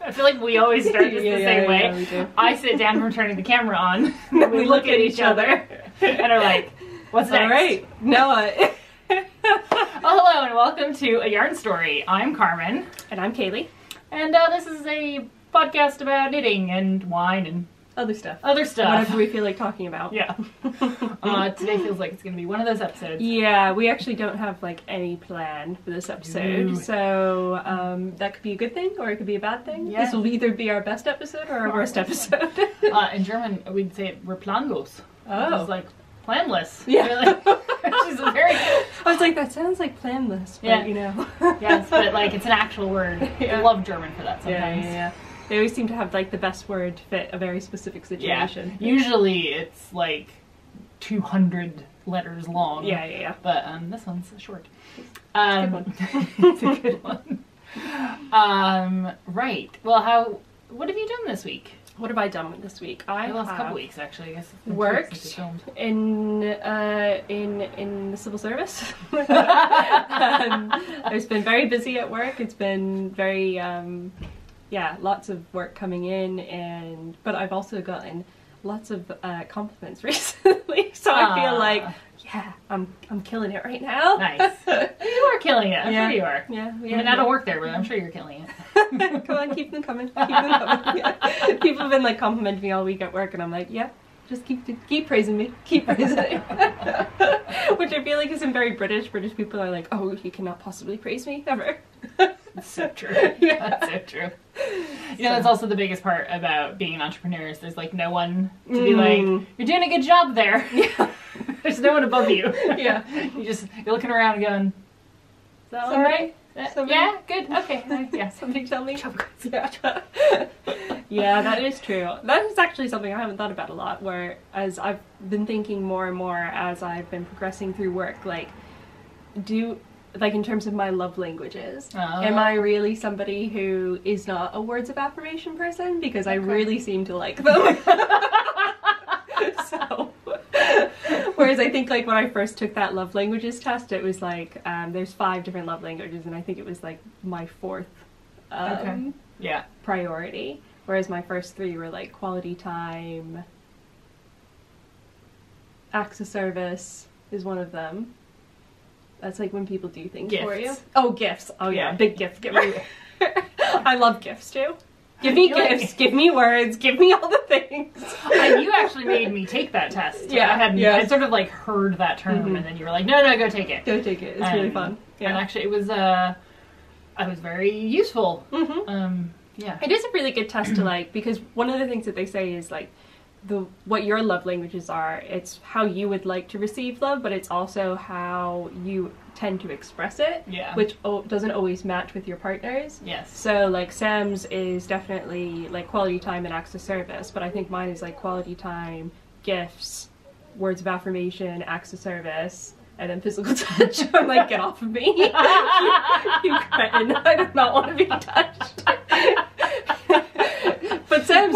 I feel like we always start this the same way. Yeah, we do. I sit down from turning the camera on, and we look at each other, and are like, what's next? All right, Noah. Hello, and welcome to A Yarn Story. I'm Carmen. And I'm Kayleigh. And this is a podcast about knitting and wine and Other stuff. Whatever we feel like talking about. Yeah. Today feels like it's going to be one of those episodes. Yeah, we actually don't have like any plan for this episode. Ooh. So that could be a good thing or it could be a bad thing. Yeah. This will either be our best episode or our worst episode. In German, we'd say we're planlos. Oh. It's like planless. Yeah. Really. Which is a very... I was like, that sounds like planless, but Yeah. you know. Yes, but like it's an actual word. Yeah. I love German for that sometimes. Yeah. They always seem to have like the best word to fit a very specific situation. Yeah. Usually it's like 200 letters long. Yeah. But this one's short. It's a good one. It's a good one. Right. Well, what have you done this week? What have I done this week? The last couple weeks, actually. I guess. Worked in the civil service. I've been very busy at work. It's been very lots of work coming in, but I've also gotten lots of compliments recently. So I feel like, yeah, I'm killing it right now. Nice. You are killing it. I'm sure you are. Yeah. I mean, I don't work there, but I'm sure you're killing it. Come on, keep them coming. Yeah. People have been like complimenting me all week at work, and I'm like, yeah, just keep praising me. Keep praising me. Which I feel like isn't very British. British people are like, oh, you cannot possibly praise me ever. That's so true. Yeah. That's so true. You know, that's also the biggest part about being an entrepreneur is there's like no one to be like, you're doing a good job there. Yeah. There's no one above you. Yeah. You're looking around and going, is that all right? Yeah, good, okay, yeah. Somebody tell me. Yeah. Yeah, that is true. That is actually something I haven't thought about a lot, where as I've been thinking more and more as I've been progressing through work, like in terms of my love languages, am I really somebody who is not a words of affirmation person? Because I really seem to like them. So, whereas I think like when I first took that love languages test, it was like there's 5 different love languages, and I think it was like my 4th priority. Whereas my first 3 were like quality time, acts of service is one of them. That's like when people do things for you. Oh, gifts. Oh yeah, big gift giver. I love gifts too. Give me gifts, give me words, give me all the things. You actually made me take that test. Yeah. I sort of like heard that term, and then you were like, no, go take it. Go take it. It's really fun. Yeah. And actually it was very useful. Yeah. It is a really good test to like, because one of the things that they say is like, what your love languages are, it's how you would like to receive love, but it's also how you tend to express it, which doesn't always match with your partners. Yes. So like Sam's is definitely like quality time and acts of service, but I think mine is like quality time, gifts, words of affirmation, acts of service, and then physical touch. I'm like, get off of me. You cretin. I do not want to be touched. But Sam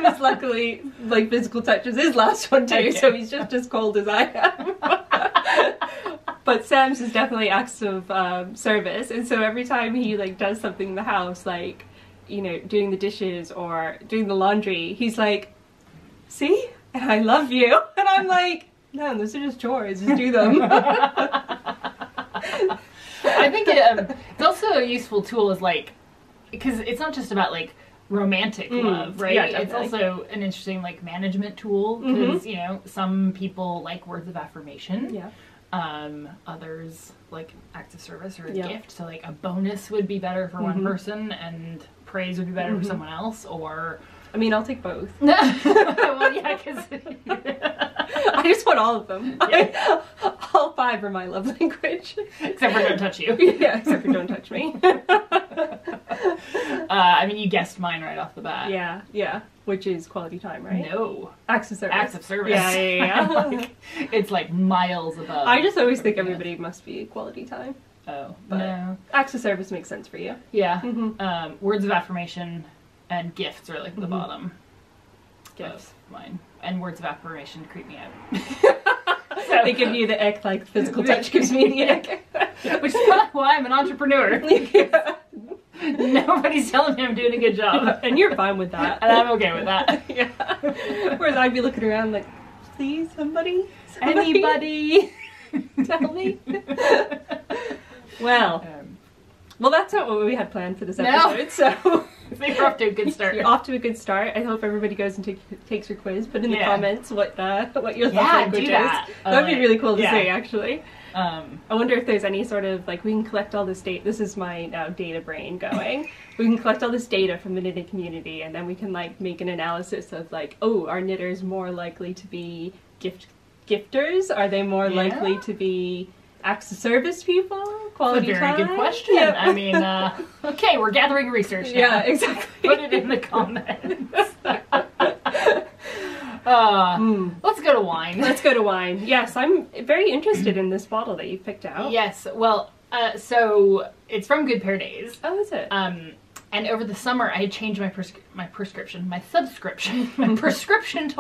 is luckily, like, physical touch is his last one too, so he's just as cold as I am. But Sam's is definitely acts of service, and so every time he, like, does something in the house, like, you know, doing the dishes or doing the laundry, he's like, see? And I love you. And I'm like, no, those are just chores, just do them. I think it's also a useful tool is, like, because it's not just about, like, romantic love, right? Yeah, it's also an interesting like management tool because you know some people like words of affirmation, others like acts of service or a gift. So like a bonus would be better for one person and praise would be better for someone else. Or I mean, I'll take both. Well, yeah, because I just want all of them. Yeah. All 5 are my love language, except for don't touch you. Yeah, except for don't touch me. I mean, you guessed mine right off the bat. Yeah. Which is quality time, right? No. Acts of service. Acts of service. Yeah. Like, it's like miles above. I just always think everybody must be quality time. Oh, but no. Acts of service makes sense for you. Yeah. Words of affirmation and gifts are like the bottom. Gifts. Mine. And words of affirmation creep me out. So, they give you the ick, like physical touch gives me the ick. Which is why I'm an entrepreneur. Nobody's telling me I'm doing a good job. And you're fine with that. And I'm okay with that. Yeah. Whereas I'd be looking around like, please, somebody? Anybody? Tell me. Well, that's not what we had planned for this episode, so... You're off to a good start. You're off to a good start. I hope everybody goes and takes your quiz. Put in the comments what your love language is. That would be really cool to see, actually. I wonder if there's any sort of, like, we can collect all this data. This is my now data brain going. We can collect all this data from the knitting community, and then we can, like, make an analysis of, like, oh, are knitters more likely to be gifters? Are they more likely to be acts of service people? Quality That's a very good question. Yep. I mean, okay, we're gathering research now. Yeah, exactly. Put it in the comments. Let's go to wine. Let's go to wine. Yes, I'm very interested in this bottle that you picked out. Yes, well, so it's from Good Pair Days. Oh, is it? And over the summer, I had changed my prescription to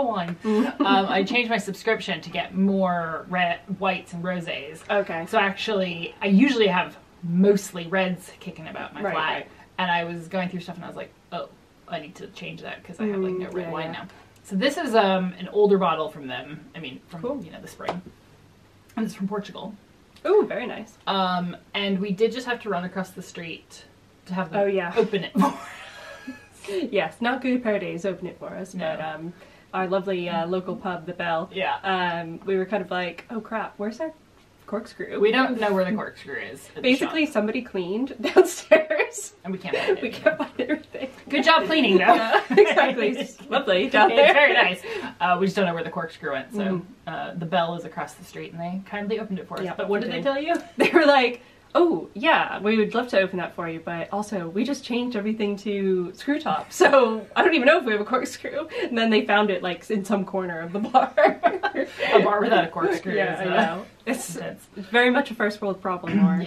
wine. I changed my subscription to get more red, whites and rosés. Okay. So actually, I usually have mostly reds kicking about my flat. Right. And I was going through stuff and I was like, oh, I need to change that because I have like no red wine now. So this is an older bottle from them. I mean, from the spring. And it's from Portugal. Oh, very nice. And we did just have to run across the street to have them open it for us. Yes, not Good Pair Days open it for us, but our lovely local pub, the Bell. Yeah. We were kind of like, oh crap, where's our corkscrew? We don't know where the corkscrew is. Basically, somebody cleaned downstairs, and we can't find it. We can't find everything. Good job cleaning, though. Yeah, exactly. It's lovely down there. It's very nice. We just don't know where the corkscrew went. So the Bell is across the street, and they kindly opened it for us. But what did they tell you? They were like, oh, yeah, we would love to open that for you, but also we just changed everything to screw top, so I don't even know if we have a corkscrew. And then they found it, like, in some corner of the bar. A bar without a corkscrew. Yeah, I know. It's very much a first world problem, or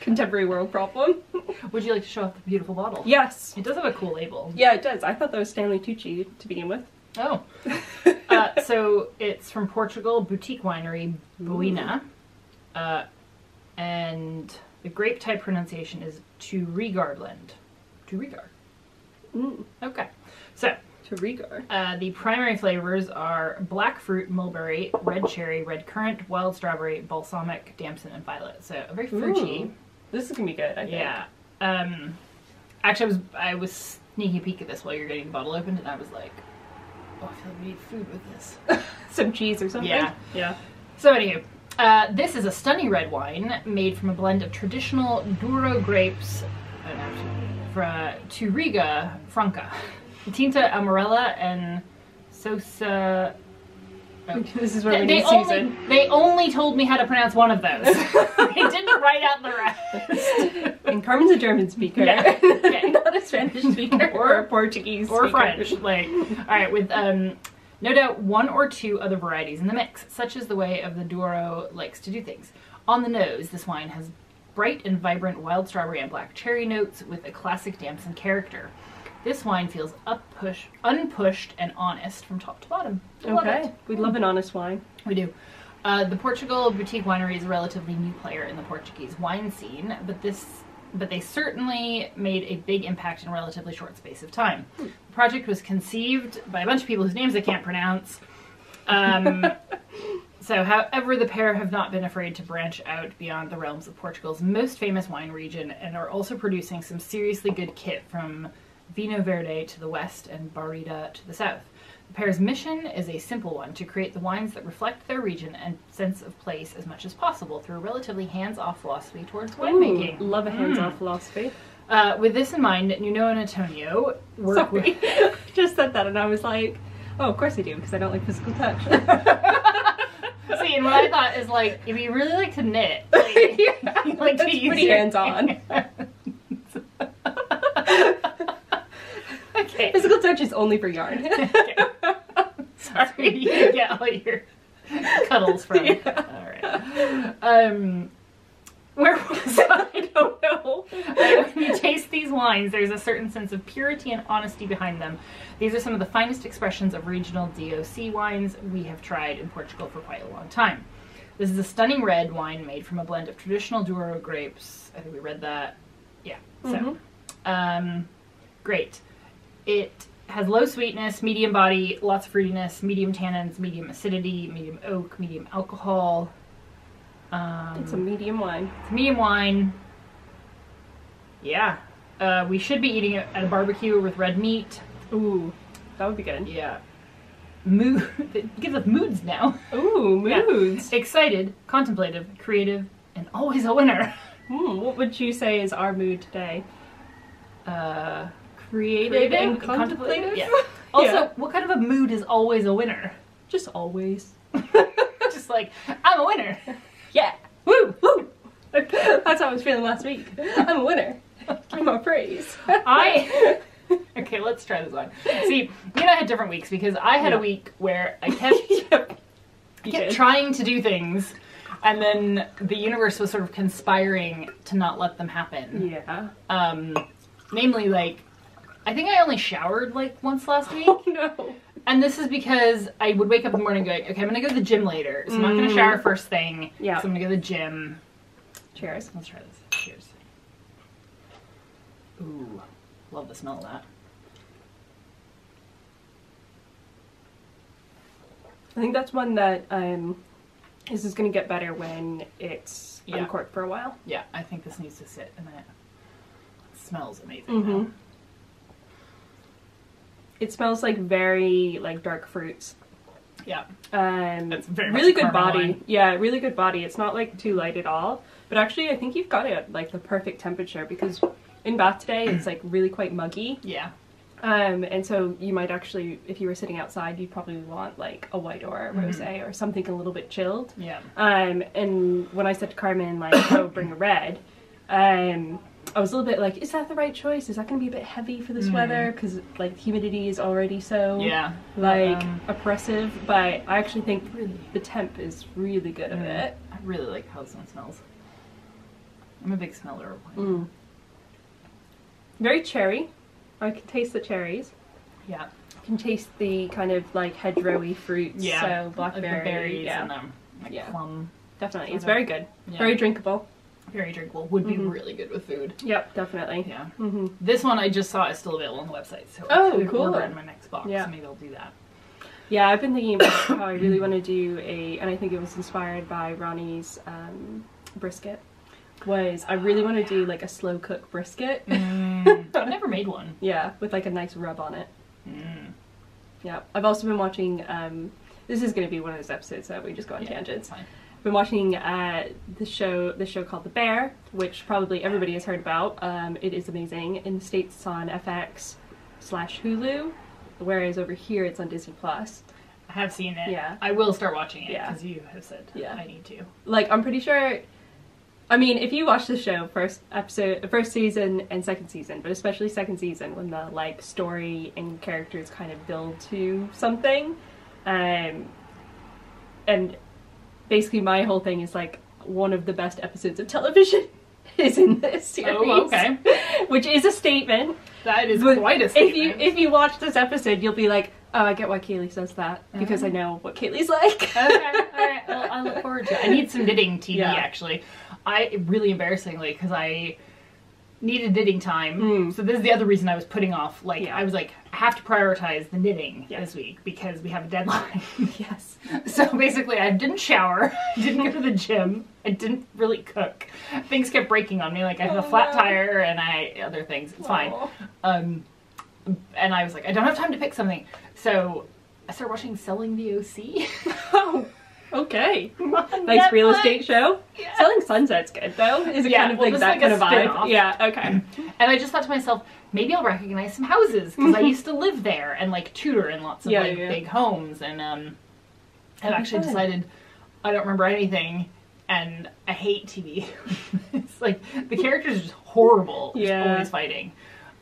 contemporary world problem. Would you like to show off the beautiful bottle? Yes. It does have a cool label. Yeah, it does. I thought that was Stanley Tucci to begin with. Oh. So it's from Portugal, boutique winery, Boina. And the grape type pronunciation is Turigardland. Turigard. Okay. So, Turigard. The primary flavors are black fruit, mulberry, red cherry, red currant, wild strawberry, balsamic, damson, and violet. So, very fruity. Ooh. This is going to be good, I think. Yeah. Actually, I was sneaking a peek at this while you were getting the bottle opened, and I was like, oh, I feel like we need food with this. Some cheese or something? Yeah. So, anywho. This is a stunning red wine made from a blend of traditional Douro grapes from Touriga Franca, Tinta Amarella, and Sosa. Oh. This is where we need Susan. They only told me how to pronounce one of those. They didn't write out the rest. And Carmen's a German speaker, not a Spanish speaker or a Portuguese or speaker. French. Like, all right, with no doubt one or two other varieties in the mix, such as the way of the Douro likes to do things. On the nose, this wine has bright and vibrant wild strawberry and black cherry notes with a classic damson character. This wine feels unpushed and honest from top to bottom. Okay, we love an honest wine. We do. The Portugal Boutique Winery is a relatively new player in the Portuguese wine scene, but they certainly made a big impact in a relatively short space of time. The project was conceived by a bunch of people whose names I can't pronounce. So, however, the pair have not been afraid to branch out beyond the realms of Portugal's most famous wine region and are also producing some seriously good kit from Vinho Verde to the west and Barrida to the south. The pair's mission is a simple one: to create the wines that reflect their region and sense of place as much as possible through a relatively hands-off philosophy towards winemaking. Love a hands-off philosophy. With this in mind, Nuno and Antonio work with... Just said that and I was like, oh, of course I do, because I don't like physical touch. See, and what I thought is, like, if you really like to knit, like, you like to use pretty hands-on. Okay. Physical touch is only for yarn. Okay. Sorry, you get all your cuddles from. Yeah. Alright. Where was I? I don't know. When you taste these wines, there's a certain sense of purity and honesty behind them. These are some of the finest expressions of regional DOC wines we have tried in Portugal for quite a long time. This is a stunning red wine made from a blend of traditional Douro grapes. I think we read that. Yeah. So, Great. It has low sweetness, medium body, lots of fruitiness, medium tannins, medium acidity, medium oak, medium alcohol. It's a medium wine. It's a medium wine. Yeah. We should be eating it at a barbecue with red meat. Ooh, that would be good. Yeah. Mood. It gives us moods now. Ooh, moods. Yeah. Excited, contemplative, creative, and always a winner. What would you say is our mood today? Creative and contemplative? Yeah. Also, what kind of a mood is always a winner? Just always. Just like, I'm a winner. Yeah. Woo! Woo! That's how I was feeling last week. I'm a winner. Give me my praise. Okay, let's try this one. See, you and I had different weeks because I had a week where I kept trying to do things, and then the universe was sort of conspiring to not let them happen. Yeah. Namely, like, I think I only showered like once last week. Oh no. And this is because I would wake up in the morning going, okay, I'm gonna go to the gym later, so I'm not gonna shower first thing. Yeah. So I'm gonna go to the gym. Cheers. Let's try this. Cheers. Ooh, love the smell of that. I think that's one that this is going to get better when it's uncorked for a while. Yeah, I think this needs to sit in it. It smells amazing. Mm-hmm. It smells like very like dark fruits. Yeah. It's very really good Carmen body. wine. Yeah, really good body. It's not like too light at all. But actually, I think you've got it at like the perfect temperature because in Bath today it's like really quite muggy. Yeah. And so you might actually, if you were sitting outside, you'd probably want like a white or a rosé or something a little bit chilled. Yeah. And when I said to Carmen like, oh, bring a red, I was a little bit like, is that the right choice? Is that going to be a bit heavy for this weather? Because like humidity is already so oppressive. But I actually think the temp is really good of it. I really like how this one smells. I'm a big smeller of wine. Very cherry. I can taste the cherries. Yeah. I can taste the kind of like hedgerowy fruits. Yeah. So blackberry. Like the berries and like plum. Definitely. It's very good. Yeah. Very drinkable. Very drinkable. Would be really good with food. Yep, definitely. Yeah. This one I just saw is still available on the website. So I cool. order it in my next box. So maybe I'll do that. Yeah, I've been thinking about how I really want to do and I think it was inspired by Ronnie's brisket. I really want to do like a slow cook brisket. I've never made one. Yeah, with like a nice rub on it. Yeah, I've also been watching, this is going to be one of those episodes that we just go on tangents. Fine. I've been watching the show called The Bear, which probably everybody has heard about. It is amazing. In the States it's on FX/Hulu, whereas over here it's on Disney+. I have seen it. Yeah. I will start watching it because you have said I need to. Like, I'm pretty sure... I mean, if you watch the show, first season and second season, but especially second season, when the like story and characters kind of build to something, and basically my whole thing is like one of the best episodes of television is in this series. Oh, okay. Which is a statement. That is quite a statement. If you watch this episode, you'll be like, oh, I get why Kayleigh says that because I know what Kayleigh's like. Okay, alright. Well, I look forward to it. I need some knitting TV actually. Really embarrassingly, because I needed knitting time. So this is the other reason I was putting off. Like, I was like, I have to prioritize the knitting this week because we have a deadline. Yes. So basically, I didn't shower, I didn't go to the gym, I didn't really cook. Things kept breaking on me. Like, I have a flat tire and other things. It's fine. And I was like, I don't have time to pick something. So I started watching Selling the OC. Oh. Okay. Nice real estate show. Yes. Selling Sunset's good though. Is it kind of like that kind of vibe? Yeah, okay. And I just thought to myself, maybe I'll recognize some houses because I used to live there and like tutor in lots of big homes, and I've actually decided I don't remember anything and I hate TV. It's like the characters are just horrible. Just always fighting.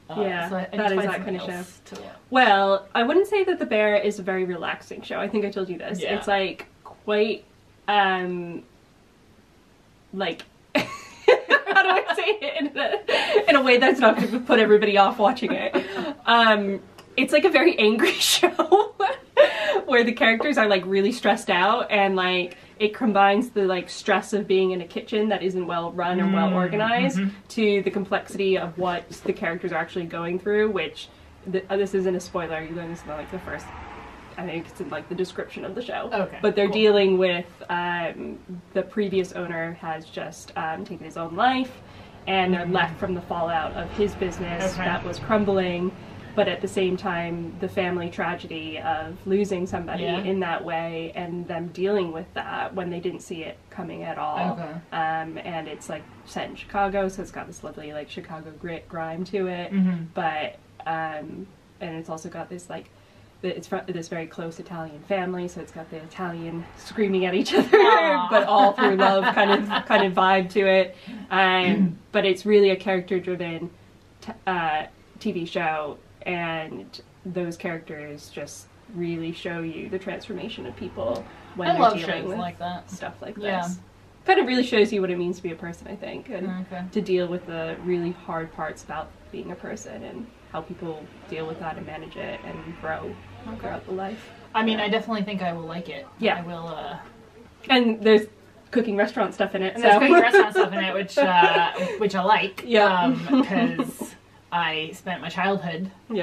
So that is that kind of show. Well, I wouldn't say that The Bear is a very relaxing show. I think I told you this. Yeah. It's like quite like how do I say it in a way that's not going to put everybody off watching it. It's like a very angry show where the characters are like really stressed out and like it combines the like stress of being in a kitchen that isn't well run or well organized to the complexity of what the characters are actually going through, which this isn't a spoiler, you're going to see like the first, I think it's in like the description of the show. Okay, but they're dealing with the previous owner has just taken his own life, and they're left from the fallout of his business that was crumbling, but at the same time the family tragedy of losing somebody in that way and them dealing with that when they didn't see it coming at all. And it's like set in Chicago, so it's got this lovely like Chicago grit grime to it, but and it's also got this like it's from this very close Italian family, so it's got the Italian screaming at each other, but all through love kind of vibe to it. But it's really a character-driven TV show, and those characters just really show you the transformation of people when they're dealing with like that. Stuff like this. Kind of really shows you what it means to be a person, I think, and to deal with the really hard parts about being a person and how people deal with that and manage it and grow throughout the life. I mean, I definitely think I will like it. Yeah. I will, and there's cooking restaurant stuff in it. And there's cooking restaurant stuff in it, which I like. Yeah. Because I spent my childhood in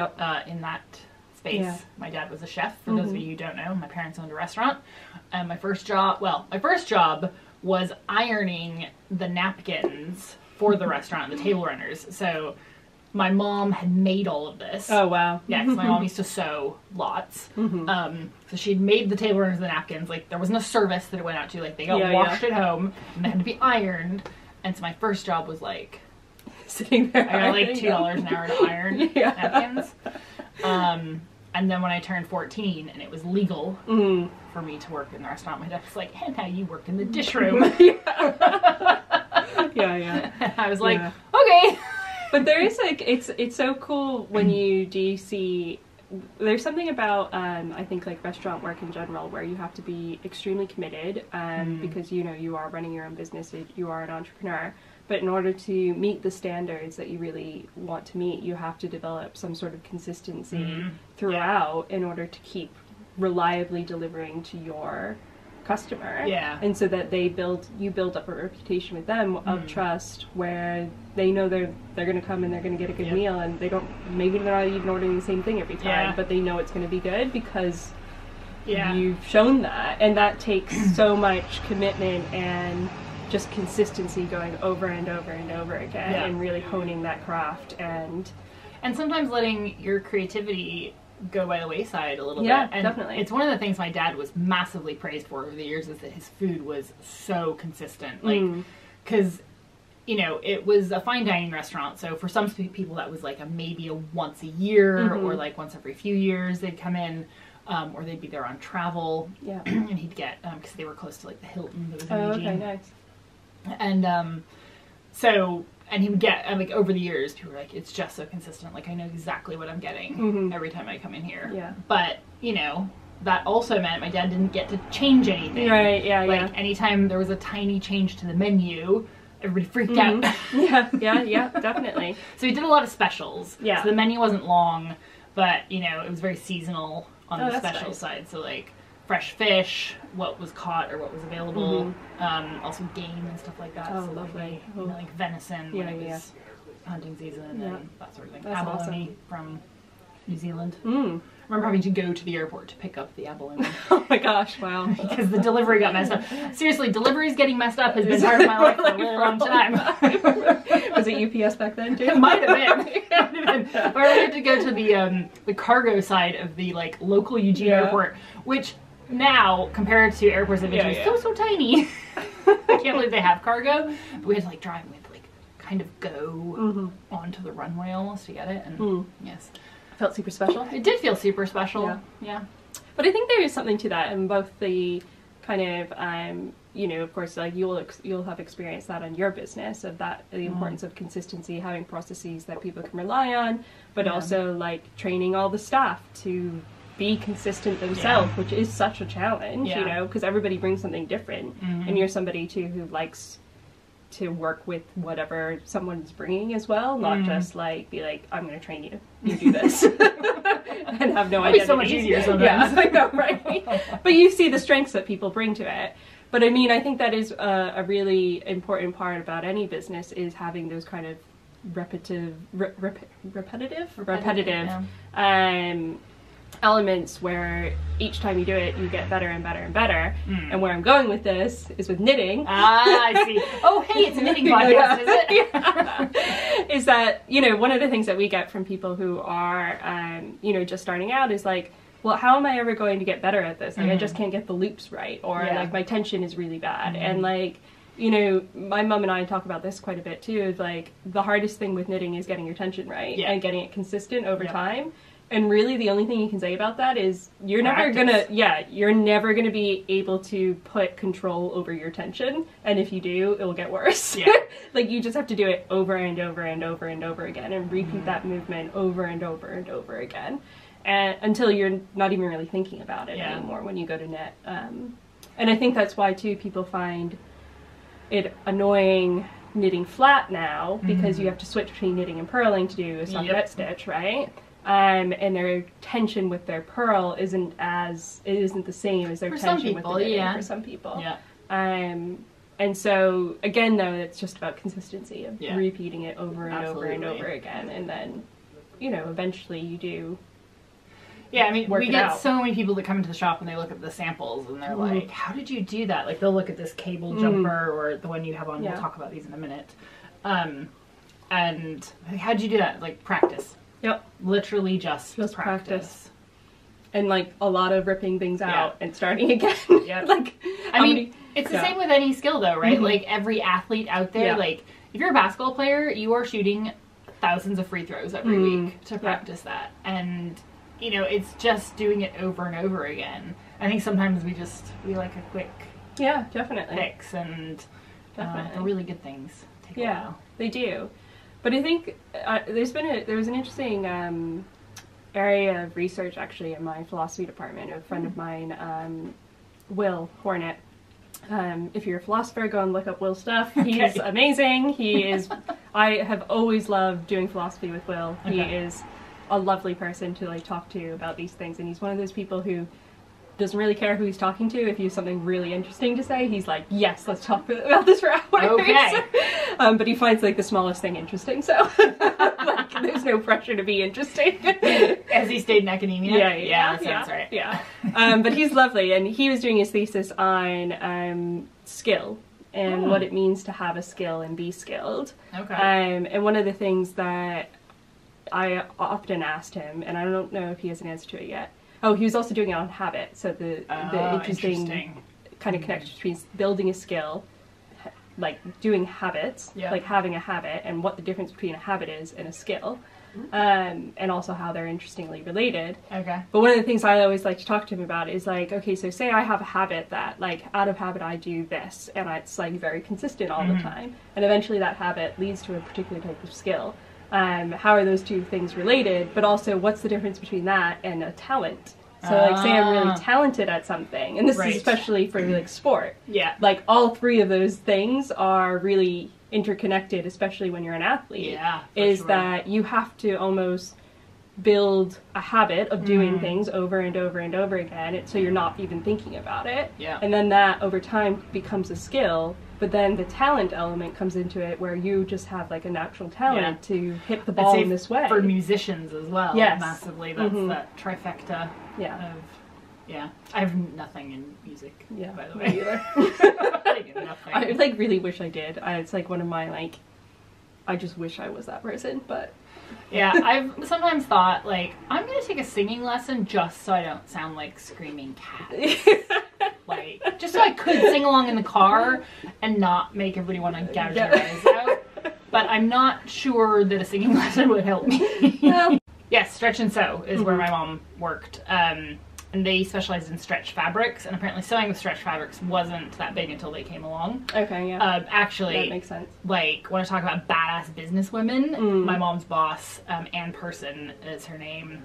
that space. Yeah. My dad was a chef, for those of you who don't know. My parents owned a restaurant. And my first job was ironing the napkins for the restaurant, the table runners. So my mom had made all of this. Oh, wow. Yeah, because my mom used to sew lots. So she'd made the table runners and the napkins. Like, there wasn't a service that it went out to. Like, they got washed at home, and they had to be ironed. And so my first job was, like, sitting there. I got, like, $2 an hour to iron napkins. And then when I turned 14, and it was legal for me to work in the restaurant, my dad was like, and now you work in the dish room. And I was like, okay. But there is like, it's so cool when you do see, there's something about, I think like restaurant work in general where you have to be extremely committed because, you know, you are running your own business, you are an entrepreneur. But in order to meet the standards that you really want to meet, you have to develop some sort of consistency throughout in order to keep reliably delivering to your customer. Yeah. And so that you build up a reputation with them of trust where they know they're going to come and they're going to get a good meal, and maybe they're not even ordering the same thing every time, but they know it's going to be good because you've shown that. And that takes so much commitment and just consistency going over and over and over again and really honing that craft and sometimes letting your creativity go by the wayside a little bit. And definitely. It's one of the things my dad was massively praised for over the years is that his food was so consistent. Like, because, you know, it was a fine dining restaurant, so for some people that was like maybe a once a year or like once every few years they'd come in. Or they'd be there on travel. Yeah. And he'd get, because they were close to like the Hilton that was in Eugene. Okay, nice. And and he would get, like, over the years, people were like, it's just so consistent. Like, I know exactly what I'm getting every time I come in here. Yeah. But, you know, that also meant my dad didn't get to change anything. Right, Like, anytime there was a tiny change to the menu, everybody freaked out. Yeah, definitely. So he did a lot of specials. Yeah. So the menu wasn't long, but, you know, it was very seasonal on the special side. So, like, fresh fish, what was caught or what was available, also game and stuff like that. Oh, so lovely. You know, like venison when it was hunting season and that sort of thing. Abalone from New Zealand. I remember having to go to the airport to pick up the abalone. Oh my gosh, wow. Because the delivery got messed up. Seriously, deliveries getting messed up has been part of my life for a really long time. Was it UPS back then too? It might have been. Or we had to go to the cargo side of the like local Eugene airport, which now, compared to airports that are so tiny, I can't believe they have cargo. But we had to like drive with like kind of go onto the runway almost to get it, and yes, felt super special. It did feel super special. Yeah. But I think there is something to that, and both the kind of you know, of course, like you'll have experienced that on your business of that the importance of consistency, having processes that people can rely on, but also like training all the staff to be consistent themselves, which is such a challenge, you know, because everybody brings something different, and you're somebody too who likes to work with whatever someone's bringing as well, not just like be like, I'm going to train you do this, and have no identity. It'd be so much easier sometimes. Yeah, I know, right? But you see the strengths that people bring to it. But I mean, I think that is a really important part about any business, is having those kind of repetitive elements where each time you do it, you get better and better and better. And where I'm going with this is with knitting. I see. Oh, hey, it's a knitting podcast, is it? Yeah. Is that, you know, one of the things that we get from people who are, you know, just starting out is like, well, how am I ever going to get better at this? Like, I just can't get the loops right, or like my tension is really bad. And like, you know, my mom and I talk about this quite a bit too, is like the hardest thing with knitting is getting your tension right and getting it consistent over time. And really the only thing you can say about that is you're never gonna be able to put control over your tension, and if you do, it will get worse. Like, you just have to do it over and over and over and over again, and repeat that movement over and over and over again, and until you're not even really thinking about it anymore when you go to knit. And I think that's why too people find it annoying knitting flat now, because you have to switch between knitting and purling to do a stockinette stitch, right? And their tension with their purl isn't the same as their tension with the knitting for some people. And so again, though, it's just about consistency of repeating it over and over and over again, and then, you know, eventually you do. Yeah, I mean, we get so many people that come into the shop and they look at the samples and they're like, how did you do that? Like, they'll look at this cable jumper or the one you have on, we'll talk about these in a minute. And how'd you do that? Like, practice. Yep. Literally just practice. And like a lot of ripping things out and starting again. Like, I mean, it's the same with any skill though, right? Like, every athlete out there, like, if you're a basketball player, you are shooting thousands of free throws every week to practice that. And, you know, it's just doing it over and over again. I think sometimes we like a quick fix, and the really good things take a while. They do. But I think there was an interesting area of research actually in my philosophy department. A friend of mine, Will Hornet. If you're a philosopher, go and look up Will's stuff. He's amazing. I have always loved doing philosophy with Will. He is a lovely person to like talk to about these things, and he's one of those people who doesn't really care who he's talking to. If you have something really interesting to say, he's like, yes, let's talk about this for hours. Okay. But he finds like the smallest thing interesting, so like, there's no pressure to be interesting. Has he stayed in academia? Yeah, that sounds right. Yeah. But he's lovely, and he was doing his thesis on skill and what it means to have a skill and be skilled. Okay. And one of the things that I often asked him, and I don't know if he has an answer to it yet. Oh, he was also doing it on habit. So the interesting kind of connection between building a skill, like doing habits, like having a habit, and what the difference between a habit is and a skill, and also how they're interestingly related. Okay. But one of the things I always like to talk to him about is like, okay, so say I have a habit that, like, out of habit I do this, and it's like very consistent all the time, and eventually that habit leads to a particular type of skill. How are those two things related? But also, what's the difference between that and a talent? So, like, say I'm really talented at something, and this is especially for, like, sport. Yeah. Like, all three of those things are really interconnected, especially when you're an athlete. Yeah, that you have to almost build a habit of doing things over and over and over again, so you're not even thinking about it. Yeah. And then that, over time, becomes a skill. But then the talent element comes into it, where you just have like a natural talent to hit the ball in this way. For musicians as well, massively. That's that trifecta of, I have nothing in music, by the way. Me either. I like really wish I did. It's like one of my, like, I just wish I was that person, but... Yeah, I've sometimes thought, like, I'm going to take a singing lesson just so I don't sound like screaming cats. Like, just so I could sing along in the car and not make everybody want to gouge their eyes out. But I'm not sure that a singing lesson would help me. Yes, Stretch and Sew is where my mom worked. And they specialized in stretch fabrics, and apparently sewing with stretch fabrics wasn't that big until they came along. Okay, yeah. Actually, that makes sense. Like, when I talk about badass businesswomen, my mom's boss, Ann Person is her name.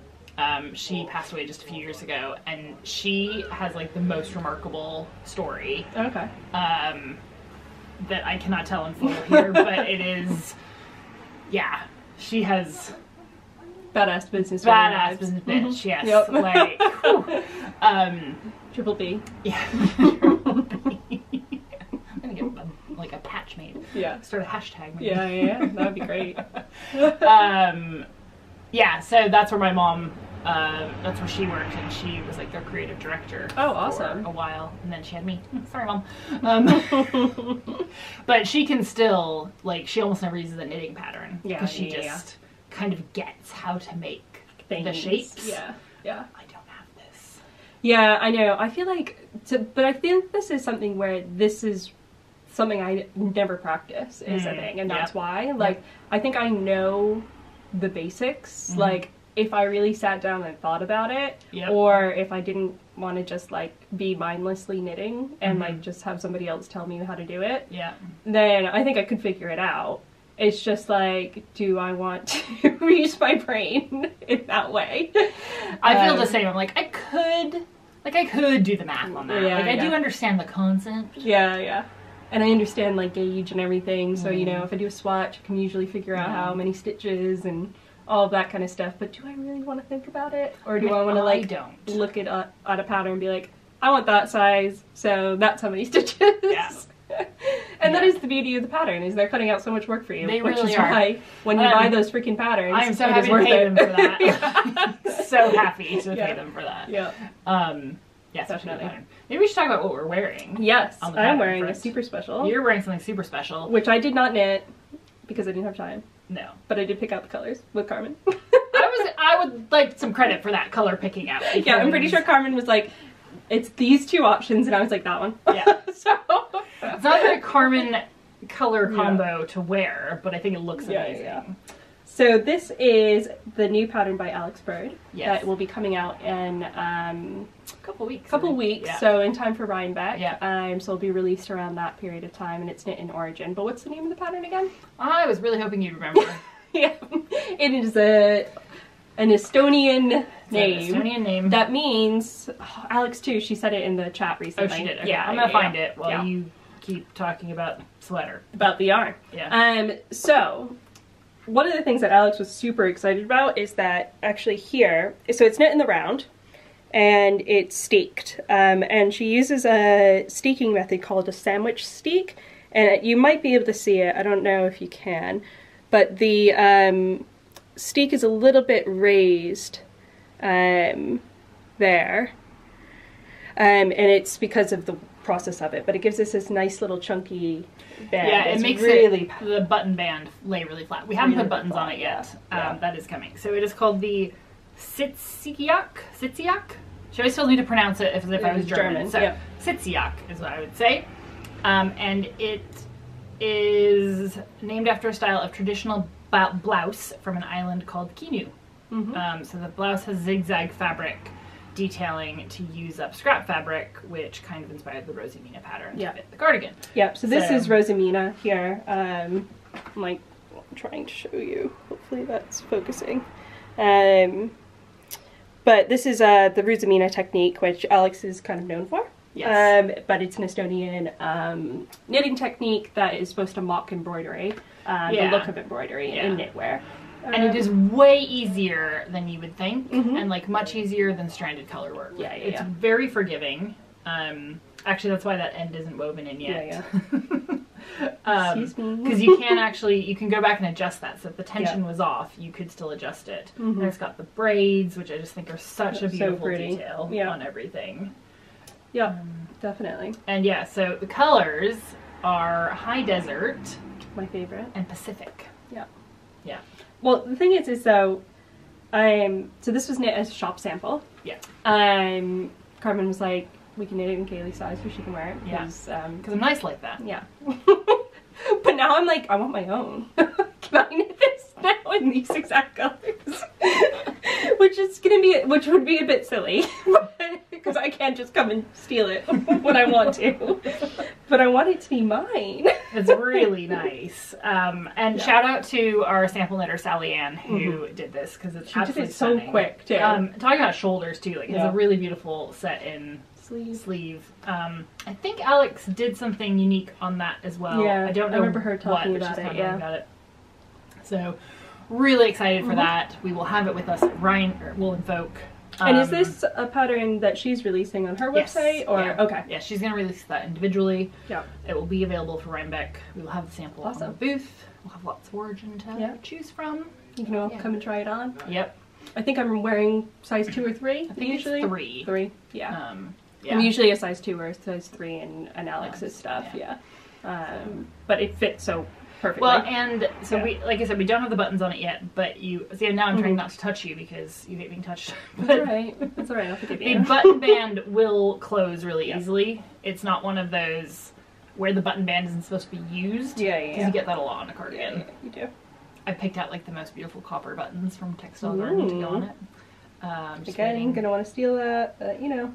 She passed away just a few years ago, and she has, like, the most remarkable story. Okay. That I cannot tell in full here, but it is, she has... Badass business bitch, yes. Yep. Like, Triple B. Yeah. Triple B. Yeah. Start a hashtag. Maybe. Yeah, that'd be great. Yeah, so that's where my mom, that's where she worked, and she was like their creative director. Oh, awesome. For a while, and then she had me. Sorry, Mom. But she can still, like, she almost never uses a knitting pattern. Yeah, because she just kind of gets how to make the shapes. Yeah. I don't have this. Yeah, I know. I feel like, but I think this is something where this is something I never practice is a thing, and that's why. Like, I think I know the basics, like if I really sat down and thought about it, or if I didn't want to just like be mindlessly knitting and like just have somebody else tell me how to do it, then I think I could figure it out. It's just like, do I want to use my brain in that way? I feel the same. I'm like, I could do the math on that. I do understand the concept. And I understand like gauge and everything, so you know, if I do a swatch, I can usually figure out how many stitches and all of that kind of stuff. But do I really want to think about it, or do I want to like look at a pattern and be like, I want that size, so that's how many stitches. And that is the beauty of the pattern, is they're cutting out so much work for you. They which really is are. Why when you buy those freaking patterns, I am so happy to pay them for that. So happy to pay them for that. Yes, definitely. Maybe we should talk about what we're wearing. Yes, I'm wearing a super special. You're wearing something super special. Which I did not knit because I didn't have time. No. But I did pick out the colors with Carmen. I would like some credit for that color picking out. Yeah, I'm pretty sure Carmen was like, it's these two options, and I was like, that one. Yeah. So it's not a very Carmen color combo to wear, but I think it looks amazing. So this is the new pattern by Alex Bird that will be coming out in a couple weeks. So in time for Rhinebeck. So it'll be released around that period of time, and it's knit in Origin. But what's the name of the pattern again? I was really hoping you'd remember. It is an Estonian name. An Estonian name. That means, Alex too, she said it in the chat recently. Oh, she did. Okay. I'm gonna find it while you keep talking about sweater. About the yarn. So one of the things that Alex was super excited about is that actually here, so it's knit in the round and it's steeked. And she uses a steeking method called a sandwich steek. And you might be able to see it, I don't know if you can, but the steek is a little bit raised there. And it's because of the process of it, but it gives us this nice little chunky band. Yeah, it makes the button band lay really flat. We haven't put buttons on it yet. That is coming. So it is called the Sitziak. Should I still need to pronounce it as if I was German? So Sitziak is what I would say. And it is named after a style of traditional blouse from an island called Kinu. So the blouse has zigzag fabric detailing to use up scrap fabric, which kind of inspired the Rosamina pattern to fit the cardigan. So this is Rosamina here. I'm like trying to show you. Hopefully that's focusing. But this is the Rosamina technique, which Alex is kind of known for. But it's an Estonian knitting technique that is supposed to mock embroidery, the look of embroidery in knitwear. And it is way easier than you would think, and like much easier than stranded color work. It's very forgiving. Actually, that's why that end isn't woven in yet. Excuse me. Because you can go back and adjust that. So if the tension was off, you could still adjust it. And it's got the braids, which I just think are such a beautiful detail on everything. Definitely. And so the colors are High Desert, my favorite, and Pacific. Well, the thing is so this was knit as a shop sample. Carmen was like, we can knit it in Kayleigh's size so she can wear it. Because I'm nice like that. But now I'm like, I want my own. Can I knit this now in these exact colors? Which would be a bit silly. Because I can't just come and steal it when I want to. But I want it to be mine. It's really nice. And shout out to our sample knitter Sally Ann who did this, because it's absolutely stunning. So quick too. Talking about shoulders too, like it's a really beautiful set in sleeve. I think Alex did something unique on that as well. I don't know. I remember her talking about it. So really excited for that. We will have it with us at Wool and Folk And is this a pattern that she's releasing on her website? Yes. Or yeah. Okay. Yeah, she's going to release that individually. Yeah. It will be available for Rhinebeck. We will have the sample on the booth. We'll have lots of origin to choose from. You can all come and try it on. Yep. I think I'm wearing size 2 or 3. I think usually it's 3. 3. Yeah. Yeah. I'm usually a size 2 or a size 3 in Alex's stuff. Yeah. But it fits so perfectly. Well, and so we, like I said, we don't have the buttons on it yet, but you see, now I'm trying not to touch you because you hate being touched. That's alright. That's alright, I'll forgive you. The button band will close really easily. It's not one of those where the button band isn't supposed to be used. Yeah. Because you get that a lot on a cardigan. Yeah, you do. I picked out like the most beautiful copper buttons from Textile Garden to go on it. Again, I'm gonna want to steal that, but you know.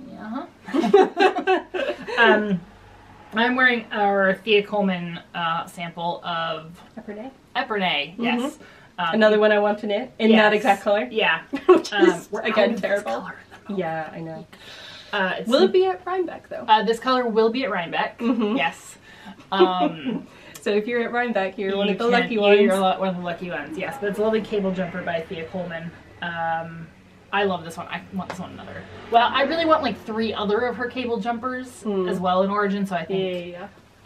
I'm wearing our Thea Coleman sample of Epernay, yes. Another one I want to knit in that exact color. Yeah. Which is, we're again, terrible. Yeah, I know. Will it be at Rhinebeck, though? This color will be at Rhinebeck, yes. So if you're at Rhinebeck, you're one of the lucky ones. You're one of the lucky ones, yes. But it's a lovely cable jumper by Thea Coleman. I love this one. I want this one another. Well, I really want like 3 other of her cable jumpers as well in origin, so I think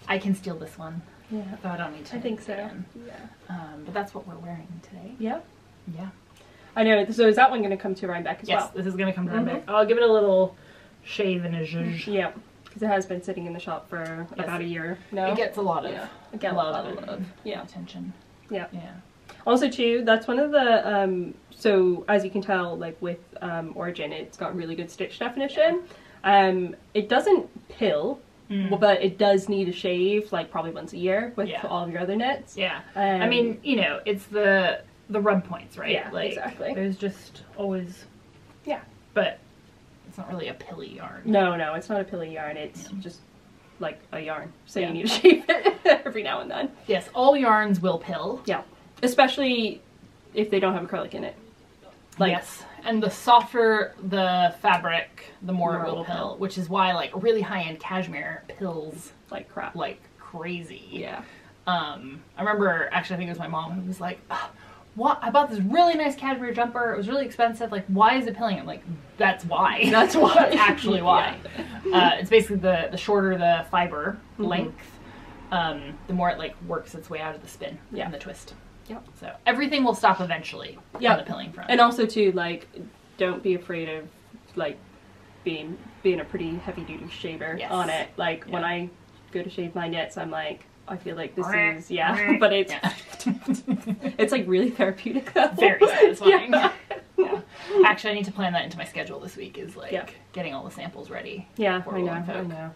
I can steal this one. Yeah. So I don't need to. I think so. Again. Yeah. But that's what we're wearing today. Yeah. Yeah. I know. So is that one going to come to Rhinebeck as well? Yes, this is going to come to Rhinebeck. I'll give it a little shave and a zhuzh. Yeah. Because it has been sitting in the shop for about a year now. It gets a lot of love. Attention. Yeah. Yeah. Also, too, that's one of the, so as you can tell, like with Origin, it's got really good stitch definition. It doesn't pill, but it does need a shave, like probably once a year with all of your other knits. Yeah. I mean, you know, it's the rub points, right? Yeah, like, exactly. There's just always... Yeah. But it's not really a pilly yarn. No, it's not a pilly yarn. It's just like a yarn. So you need to shave it every now and then. Yes, all yarns will pill. Yeah. Especially if they don't have acrylic in it. Like, yes, and the softer the fabric, the more it will pill, which is why like really high-end cashmere pills like crap, like crazy. Yeah. I remember, actually I think it was my mom who was like, what? I bought this really nice cashmere jumper, it was really expensive, like why is it pilling? I'm like, that's why. That's why. That's actually why. It's basically the shorter the fiber length, the more it like works its way out of the spin and the twist. Yep. So everything will stop eventually on the pilling front. And also too, like, don't be afraid of like being a pretty heavy duty shaver on it. Like when I go to shave my knits, I'm like, I feel like this is but it's it's like really therapeutic though. Very satisfying. Yeah. Actually, I need to plan that into my schedule this week. Is like getting all the samples ready. Yeah, I know.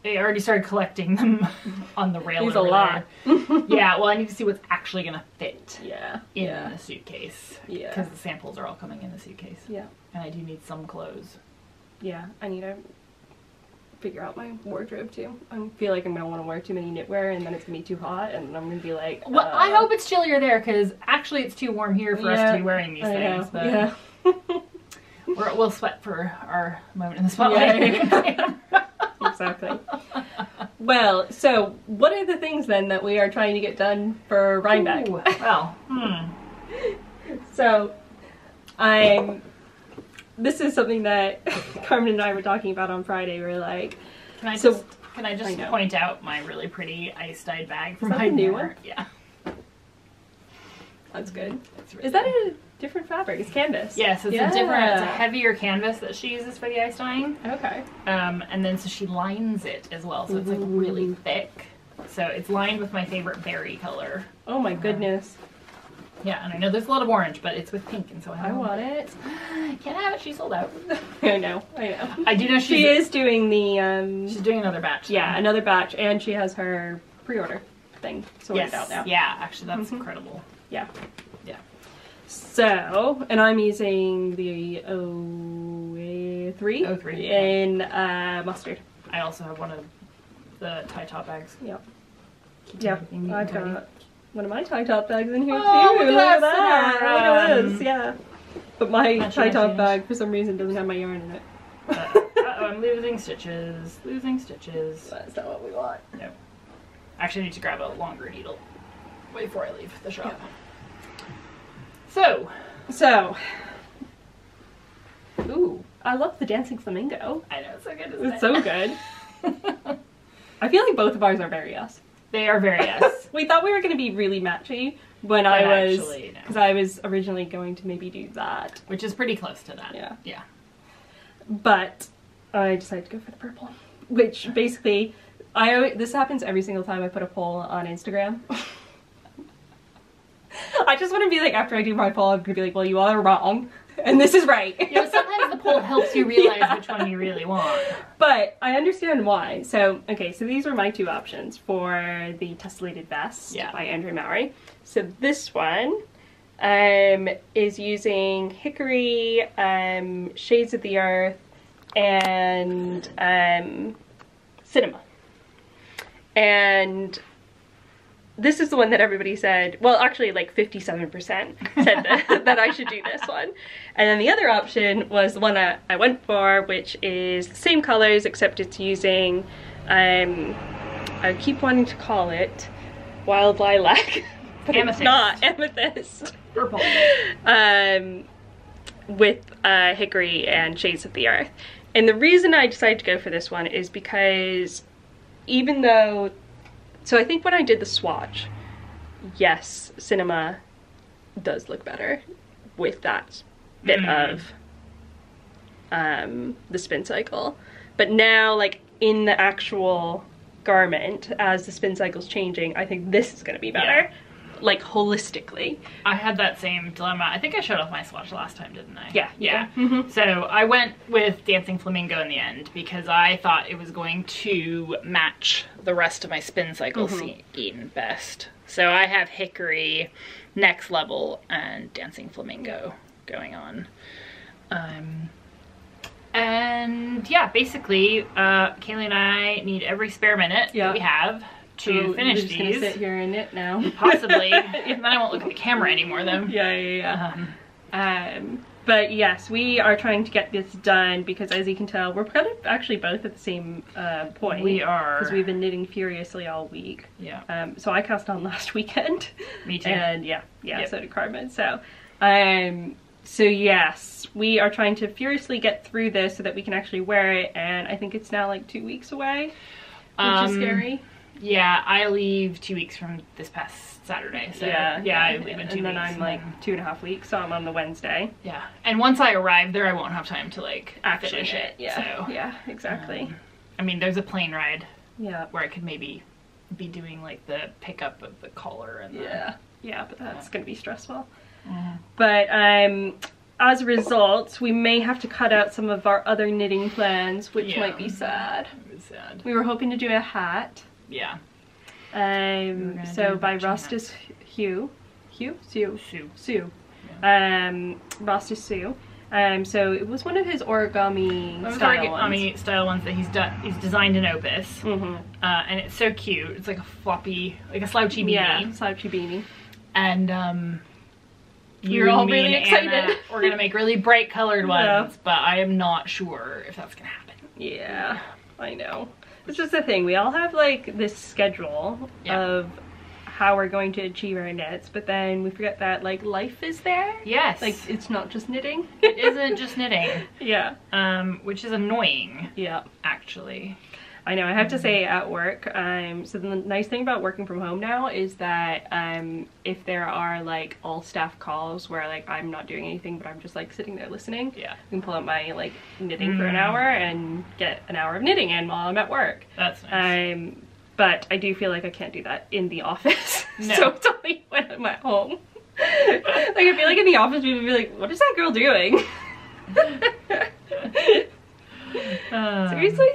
I already started collecting them on the rail. There's a lot. Yeah, well, I need to see what's actually going to fit in the suitcase. Yeah. Because the samples are all coming in the suitcase. Yeah. And I do need some clothes. Yeah, I need to figure out my wardrobe too. I feel like I'm going to want to wear too many knitwear and then it's going to be too hot and I'm going to be like... Well, I hope it's chillier there because actually it's too warm here for us to be wearing these things. But we'll sweat for our moment in the spotlight. Yeah. Exactly. Well, so what are the things then that we are trying to get done for Rhinebeck? Ooh, well, So, this is something that Carmen and I were talking about on Friday. We were like, can I just point out my really pretty ice dyed bag from my new one? Yeah. That's good. Really is that a different fabric? It's canvas. Yes, it's a heavier canvas that she uses for the ice dyeing. Okay. And then so she lines it as well, so it's like really thick. So it's lined with my favorite berry color. Oh my goodness. Yeah, and I know there's a lot of orange, but it's with pink, and so I want it. Can't have it. She's sold out. I know. I do know she is doing the. She's doing another batch. Yeah, another batch, and she has her pre-order thing sorted out now. Yeah, actually, that's incredible. Yeah. So, and I'm using the 03 in mustard. I also have one of the tie top bags. Yep. Yeah, I've got one of my tie top bags in here too. Look at that! Look at this, yeah. But my tie top bag, for some reason, doesn't have my yarn in it. I'm losing stitches. Losing stitches. That's not what we want. No. Actually, I need to grab a longer needle before I leave the shop. Yeah. So, Ooh, I love the dancing flamingo. I know, it's so good, isn't it? It's so good. I feel like both of ours are very us. They are very us. We thought we were going to be really matchy when because I was originally going to maybe do that. Which is pretty close to that. Yeah. Yeah. But I decided to go for the purple, which basically, this happens every single time I put a poll on Instagram. I just want to be like, after I do my poll, I'm going to be like, well, you all are wrong, and this is right. You know, sometimes the poll helps you realize which one you really want. But I understand why. So, okay, so these were my two options for the Tessellated Vests by Andrew Mowry. So this one is using hickory, shades of the earth, and cinema. And this is the one that everybody said, well, actually like 57% said that I should do this one. And then the other option was the one that I went for, which is the same colors, except it's using, I keep wanting to call it wild lilac, but amethyst. It's not amethyst. Purple. With hickory and shades of the earth. And the reason I decided to go for this one is because even though, so I think when I did the swatch, yes, cinema does look better with that bit of the spin cycle. But now, like, in the actual garment, as the spin cycle's changing, I think this is going to be better. Yeah. Like, holistically. I had that same dilemma. I think I showed off my swatch last time, didn't I? Yeah. Yeah. Mm-hmm. So I went with Dancing Flamingo in the end because I thought it was going to match the rest of my spin cycle scheme best. So I have Hickory, Next Level, and Dancing Flamingo going on. And yeah, basically, Kayleigh and I need every spare minute that we have to finish these. Gonna sit here and knit now. Possibly. And then I won't look at the camera anymore though. Yeah. But yes, we are trying to get this done because, as you can tell, we're kind of actually both at the same point. We are. Because we've been knitting furiously all week. Yeah. So I cast on last weekend. Me too. And so did Carmen. So, so yes, we are trying to furiously get through this so that we can actually wear it, and I think it's now like 2 weeks away, which is scary. Yeah, I leave 2 weeks from this past Saturday, so I leave in 2 weeks. And then I'm like 2.5 weeks, so I'm on the Wednesday. Yeah, and once I arrive there, I won't have time to like actually finish it. Yeah, so, yeah, exactly. I mean, there's a plane ride. Yeah. Where I could maybe be doing like the pickup of the collar and yeah, but that's gonna be stressful. But as a result, we may have to cut out some of our other knitting plans, which might be sad. It was sad. We were hoping to do a hat. Yeah. So by Rostis Sue. Rostis Sue. So it was one of his origami style ones that he's designed in Opus. And it's so cute. It's like a floppy, like a slouchy beanie. Yeah, slouchy beanie. And you're all really excited. Anna, we're gonna make really bright colored ones, but I am not sure if that's gonna happen. Yeah, I know. It's just the thing, we all have like this schedule of how we're going to achieve our knits, but then we forget that like life is there. Yes. Like it's not just knitting. It isn't just knitting. Yeah. Which is annoying. Yeah. Actually. I know, I have to say at work, so the nice thing about working from home now is that if there are like all staff calls where like I'm not doing anything but I'm just like sitting there listening, I can pull out my like knitting for an hour and get an hour of knitting in while I'm at work. That's nice. But I do feel like I can't do that in the office. No. So it's only when I'm at home. Like I feel like in the office people would be like, what is that girl doing? Seriously?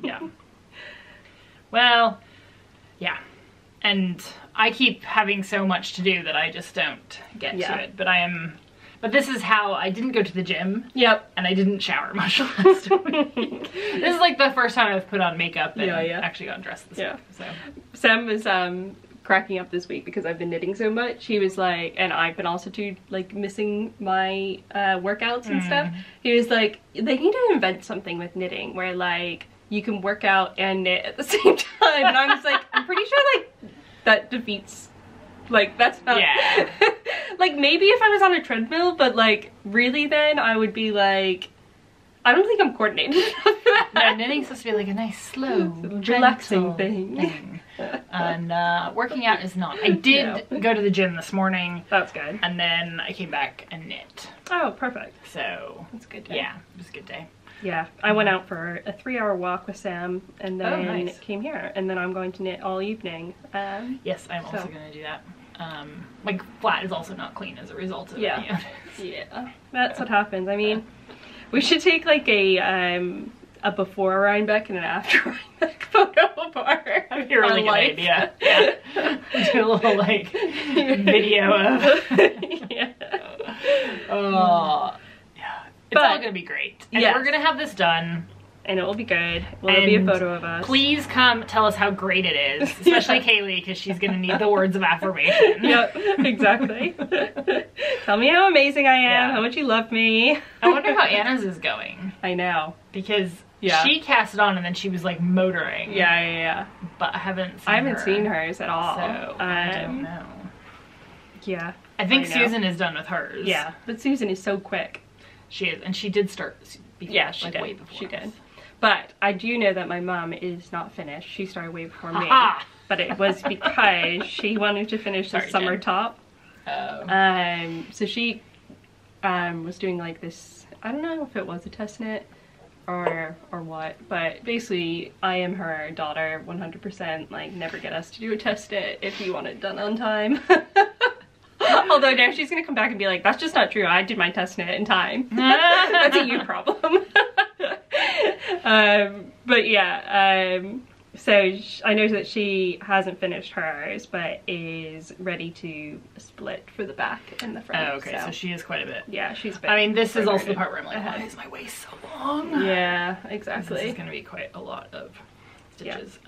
Yeah. Well, yeah. And I keep having so much to do that I just don't get to it. But this is how I didn't go to the gym. Yep. And I didn't shower much last week. This is like the first time I've put on makeup and actually got dressed this week. So Sam was cracking up this week because I've been knitting so much. He was like, and I've been also too like missing my workouts and stuff. He was like, they need to invent something with knitting where like you can work out and knit at the same time. And I was like, I'm pretty sure like that defeats, like that's not, like maybe if I was on a treadmill, but like really then I would be like I don't think I'm coordinated. No, knitting's supposed to be like a nice, slow, relaxing thing. And working out is not. I did go to the gym this morning. That's good. And then I came back and knit. Oh, perfect. So that's a good day. Yeah, it was a good day. Yeah, I went out for a 3-hour walk with Sam, and then nice. came here, and then I'm going to knit all evening. Yes, I'm also going to do that. My flat is also not clean as a result of it. Yeah, that's what happens. I mean, we should take like a before Rhinebeck and an after Rhinebeck photo of our really good idea. Yeah. Do a little like video of yeah. Oh. It's all gonna be great. And we're gonna have this done. And it will be good. Will be a photo of us. Please come tell us how great it is. Especially Kayleigh, because she's gonna need the words of affirmation. Yep, exactly. Tell me how amazing I am, how much you love me. I wonder how Anna's is going. I know. Because she cast it on and then she was like motoring. Yeah. But I haven't seen hers at all. So I don't know. Yeah. I think Susan is done with hers. Yeah, but Susan is so quick. She is, and she did start before, way before. She did. But I do know that my mom is not finished. She started way before me. But it was because she wanted to finish the summer top. Oh. So she was doing like this, I don't know if it was a test knit or what, but basically I am her daughter 100%, like never get us to do a test knit if you want it done on time. Although now she's gonna come back and be like, that's just not true, I did my test knit in time. That's a you problem. But yeah, so I know that she hasn't finished hers, but is ready to split for the back and the front. Oh, okay, so she is quite a bit. Yeah, she's been. I mean, this is also the part where I'm like, why is my waist so long? Yeah, exactly. This is gonna be quite a lot of stitches.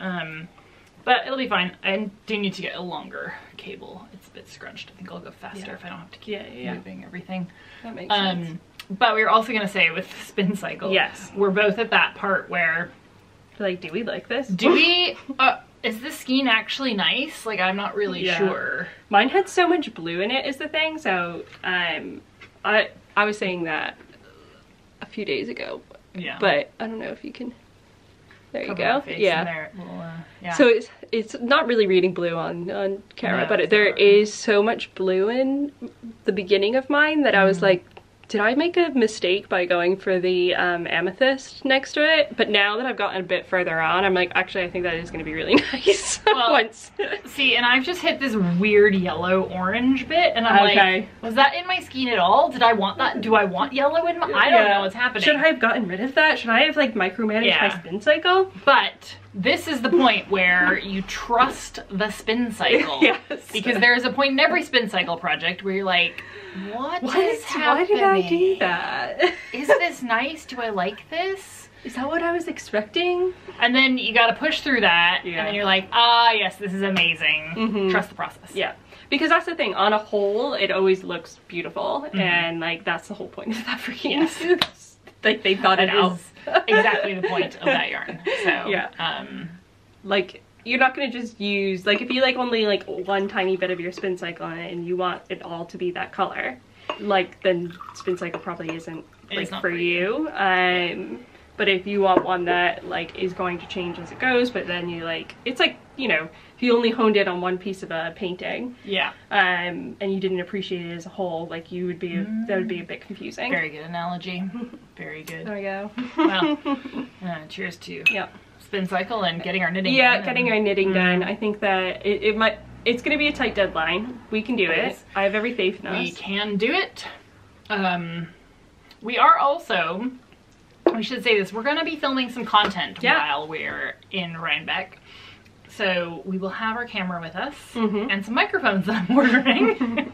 But it'll be fine. I do need to get a longer cable. It's a bit scrunched. I think I'll go faster if I don't have to keep moving everything. That makes sense. But we were also going to say with spin cycle, we're both at that part where, like, do we like this? Do we, is the skein actually nice? Like, I'm not really sure. Mine had so much blue in it is the thing, so I was saying that a few days ago. Yeah. But I don't know if you can... There you go. Yeah. So it's not really reading blue on camera, but there is so much blue in the beginning of mine that I was like, did I make a mistake by going for the amethyst next to it? But now that I've gotten a bit further on, I'm like, actually, I think that is going to be really nice. See, and I've just hit this weird yellow-orange bit, and I'm like, was that in my skein at all? Did I want that? Do I want yellow in my... I don't know what's happening. Should I have gotten rid of that? Should I have, like, micromanaged my spin cycle? But this is the point where you trust the spin cycle. Because there is a point in every spin cycle project where you're like, what is happening? Why did I do that? Is this nice? Do I like this? Is that what I was expecting? And then you gotta push through that, and then you're like, ah, yes, this is amazing. Trust the process. Yeah. Because that's the thing, on a whole, it always looks beautiful, and like, that's the whole point of that freaking like, they thought it out. Exactly the point of that yarn. So, like, you're not going to just use, like, if you like only like one tiny bit of your spin cycle on it and you want it all to be that color, like, then spin cycle probably isn't like for you. But if you want one that like is going to change as it goes, but then you like, it's like, you know, if you only honed in on one piece of a painting, and you didn't appreciate it as a whole, like, you would be that would be a bit confusing. Very good analogy. Very good. There we go. Well, cheers to spin cycle and getting our knitting done. Yeah, getting our knitting done. I think that it's going to be a tight deadline. We can do it. I have every faith in us. We can do it. We are also, we should say this, we're going to be filming some content while we're in Rhinebeck. So we will have our camera with us and some microphones that I'm ordering.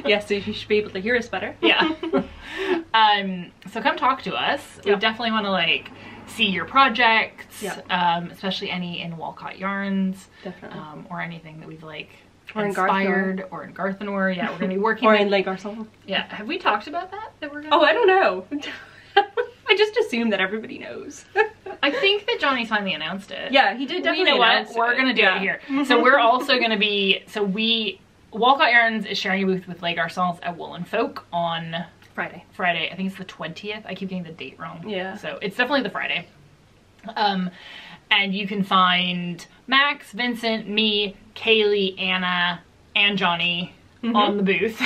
Yes, so you should be able to hear us better. So come talk to us. We definitely want to like see your projects, especially any in Walcott yarns, or anything that we've like inspired, or in Garthenor. Yeah, we're gonna be working or in Lake Arsenal. Yeah, have we talked about that we're gonna? Oh, I don't know. I just assume that everybody knows. I think that Johnny's finally announced it. Yeah, he did definitely announce it. We're gonna do it here. So we're also gonna be, Walcott Yarns is sharing a booth with Lake Arsenal at Woolen Folk on Friday. Friday. I think it's the 20th. I keep getting the date wrong. Yeah. So it's definitely the Friday. And you can find Max, Vincent, me, Kayleigh, Anna, and Johnny on the booth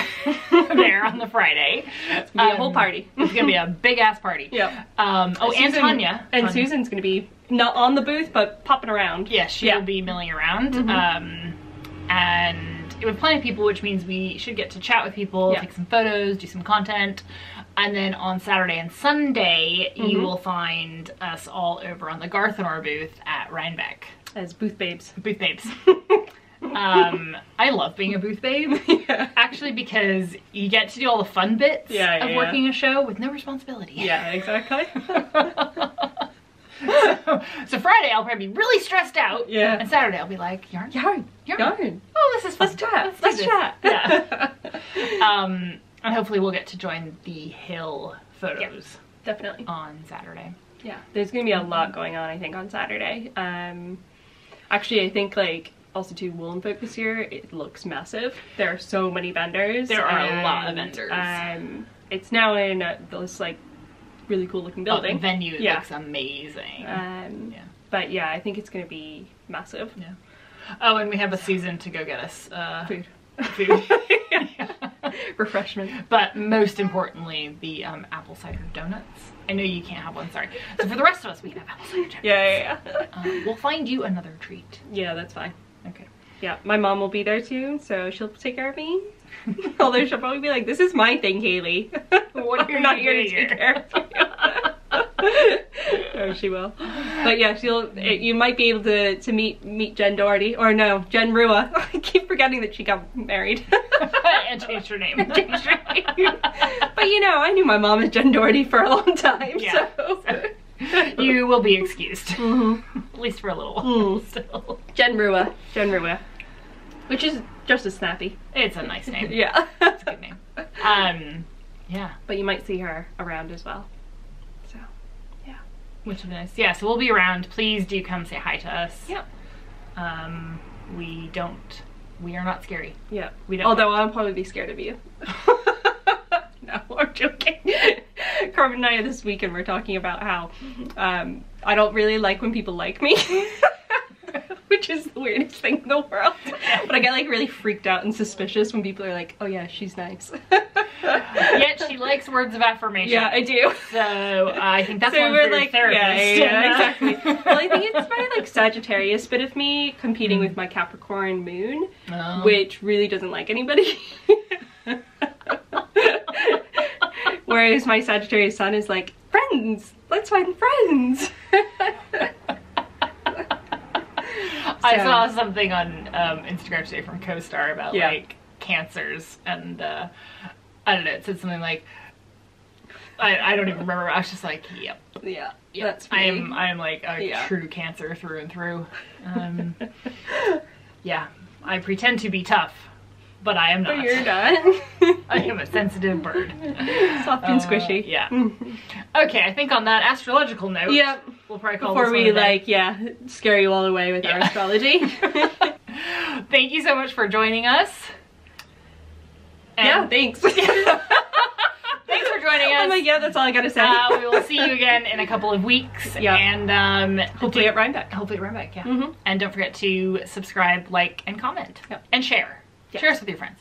there on the Friday. It's gonna be a whole party. It's gonna be a big ass party. Yeah. And Tanya. And Susan's gonna be not on the booth, but popping around. Yes, she'll be milling around. And with plenty of people, which means we should get to chat with people, take some photos, do some content. And then on Saturday and Sunday, you will find us all over on the Garthenor booth at Rhinebeck. As booth babes. Booth babes. I love being a booth babe. Actually, because you get to do all the fun bits of working a show with no responsibility. Yeah, exactly. So Friday I'll probably be really stressed out. Yeah. And Saturday I'll be like, yarn. Oh, this is fun. Let's chat. Yeah. And hopefully we'll get to join the hill photos. Definitely. On Saturday. Yeah. There's gonna be a lot going on, I think, on Saturday. Actually, I think like also too Woolen Folk this year, it looks massive. There are so many vendors. There are a lot of vendors. It's now in this like really cool looking building. The venue looks amazing. But yeah, I think it's gonna be massive. Yeah. Oh, and we have a Susan to go get us food. Refreshment. But most importantly, the apple cider donuts. I know you can't have one, sorry. So for the rest of us, we can have apple cider donuts. Yeah. We'll find you another treat. Yeah, that's fine. Okay. Yeah, my mom will be there too, so she'll take care of me. Although she'll probably be like, "This is my thing, Kayleigh. What You're not here to take care of you." Oh, she will. But yeah, you might be able to meet Jen Doherty, or no, Jen Rua. I keep forgetting that she got married. And changed her name. But you know, I knew my mom as Jen Doherty for a long time, so. You will be excused. At least for a little while still. Jen Rua. Which is just as snappy. It's a nice name. Yeah. It's a good name. Yeah. But you might see her around as well. So, yeah. Which would be nice. Yeah, so we'll be around. Please do come say hi to us. Yeah. We are not scary. Yeah. We don't. Although I'll probably be scared of you. No, I'm joking. Carmen and I this weekend were talking about how I don't really like when people like me. Which is the weirdest thing in the world. But I get like really freaked out and suspicious when people are like, "Oh yeah, she's nice." Yet she likes words of affirmation. Yeah, I do. So I think that's so one we're for like, your therapist. Yeah, exactly. Well, I think it's my like Sagittarius bit of me competing with my Capricorn moon, which really doesn't like anybody. Whereas my Sagittarius sun is like, friends, let's find friends. I saw something on Instagram today from CoStar about like cancers, and I don't know, it said something like, I don't even remember, I was just like, yep. Yeah, that's me. I am like a true Cancer through and through. Yeah, I pretend to be tough, but I am not. But you're not. I am a sensitive bird. Soft and squishy. Yeah. Okay, I think on that astrological note, we'll probably call before this we one scare you all away with our astrology. Thank you so much for joining us. And thanks. Thanks for joining us. Oh my god, that's all I gotta say. We will see you again in a couple of weeks. And hopefully at Rhinebeck. Hopefully at Rhinebeck, yeah. And don't forget to subscribe, like, and comment. And share. Share us with your friends.